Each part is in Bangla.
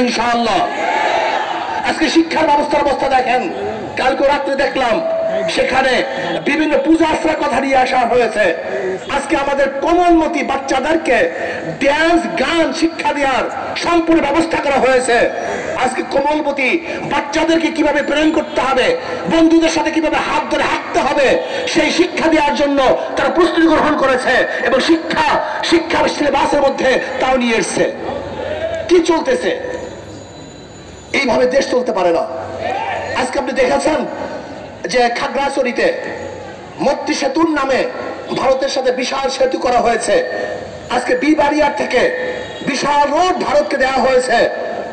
ইনশাআল্লাহ আজকে শিক্ষার ব্যবস্থার অবস্থা দেখেন। কালকে রাত্রে দেখলাম সেখানে বিভিন্ন পূজা আশ্রয়ের কথা নিয়ে আসা হয়েছে। আজকে আমাদের কোমলমতি বাচ্চাদেরকে ড্যান্স গান শিক্ষা দেওয়ার সম্পূর্ণ ব্যবস্থা করা হয়েছে। আজকে কোমলমতি বাচ্চাদেরকে কিভাবে প্রেম করতে হবে, বন্ধুদের সাথে কিভাবে হাত ধরে হাঁটতে হবে, সেই শিক্ষা দেওয়ার জন্য তারা প্রস্তুতি গ্রহণ করেছে এবং শিক্ষা সিলেবাসের মধ্যে তাও নিয়ে এসছে। কি চলতেছে? এইভাবে দেশ চলতে পারে না। আজকে আপনি দেখেছেন যে খাগড়াছড়িতে মৈত্রী সেতুর নামে ভারতের সাথে বিশাল সেতু করা হয়েছে। আজকে বিবাড়িয়ার থেকে বিশাল রোড ভারতকে দেওয়া হয়েছে।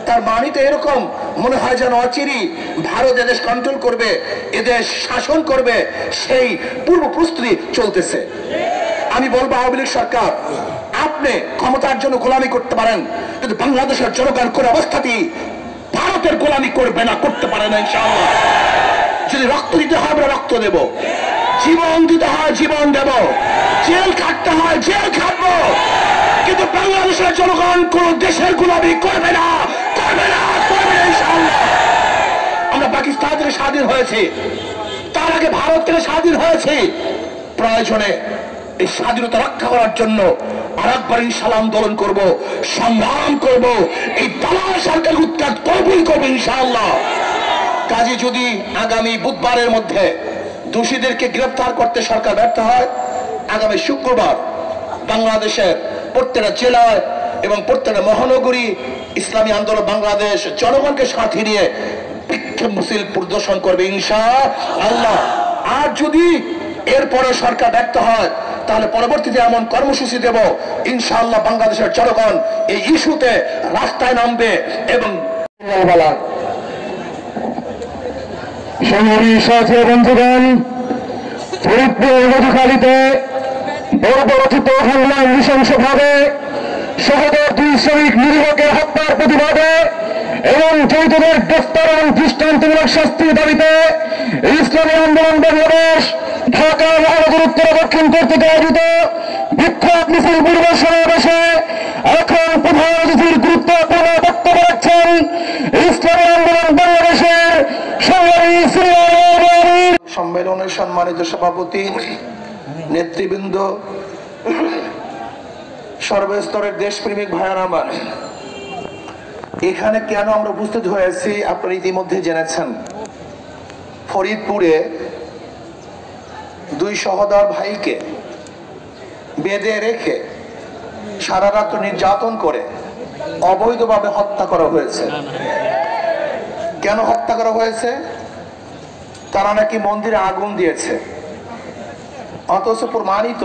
তার মানে তো এরকম মনে হয় যেন অচিরেই ভারত এদেশ কন্ট্রোল করবে, এদেশ শাসন করবে, সেই পূর্ব প্রস্তুতি চলতেছে। আমি বলবো আওয়ামী লীগ সরকার, আপনি ক্ষমতার জন্য গোলামি করতে পারেন, কিন্তু বাংলাদেশের জনগণ কোন অবস্থাতেই ভারতের গোলামি করবে না, করতে পারে না ইনশাআল্লাহ। যদি রক্ত দিতে হয় আমরা রক্ত দেব, জীবন দিতে হয় জীবন দেব, জেল খাটতে হয় জেল খাটবো, কিন্তু বাংলাদেশের জনগণ কোন দেশের গোলামি করবে না, করবে না, করবে না ইনশাআল্লাহ। আমরা পাকিস্তান থেকে স্বাধীন হয়েছি, তার আগে ভারত থেকে স্বাধীন হয়েছি। প্রয়োজনে এই স্বাধীনতা রক্ষা করার জন্য আরেকবার ইনশাআল্লাহ আন্দোলন করব, সংগ্রাম করব, এই দালাল সরকার উৎখাত করবই করবো ইনশাআল্লাহ। কাজে যদি আগামী বুধবারের মধ্যে দোষীদেরকে গ্রেফতার করতে সরকার ব্যর্থ হয়, আগামী শুক্রবার বাংলাদেশের প্রত্যেকটা জেলায় এবং প্রত্যেকটা মহানগরী ইসলামী আন্দোলন বাংলাদেশ জনগণকে সাথে নিয়ে বিক্ষোভ মিছিল প্রদর্শন করবে ইনশাআল্লাহ। আর যদি এরপরে সরকার ব্যর্থ হয়, তাহলে পরবর্তীতে এমন কর্মসূচি দেব ইনশাআল্লাহ। বাংলাদেশের জনগণ এই ইস্যুতে রাস্তায় নামবে এবং বন্ধুগণ, ফরিদপুর মধুখালীতে বর্বরচিত হামলায় নৃশংসভাবে শহরের 2 শ্রমিক নিরীহকে হত্যার প্রতিবাদে এবং জড়িতদের গ্রেফতার এবং দৃষ্টান্তমূলক শাস্তির দাবিতে ইসলামী আন্দোলন বাংলাদেশ ঢাকা মহানগর উত্তর দক্ষিণ কর্তৃক আয়োজিত বিক্ষোভ মিছিল পূর্ব সমাবেশে এখন প্রধান অতিথির গুরুত্বপূর্ণ বক্তব্য রাখছেন ইসলামী আন্দোলন বাংলাদেশের সংগ্রামী সম্মেলনের সম্মানিত সভাপতি, নেতৃবৃন্দ, সর্বস্তরের দেশপ্রেমিক ভাইয়েরা আমার, এখানে কেন আমরা উপস্থিত হয়েছি আপনারা ইতিমধ্যে জেনেছেন। ফরিদপুরে 2 সহোদর ভাইকে বেঁধে রেখে সারা রাত নির্যাতন করে অবৈধভাবে হত্যা করা হয়েছে। কেন হত্যা করা হয়েছে? তারা নাকি মন্দিরে আগুন দিয়েছে, অথচ প্রমাণিত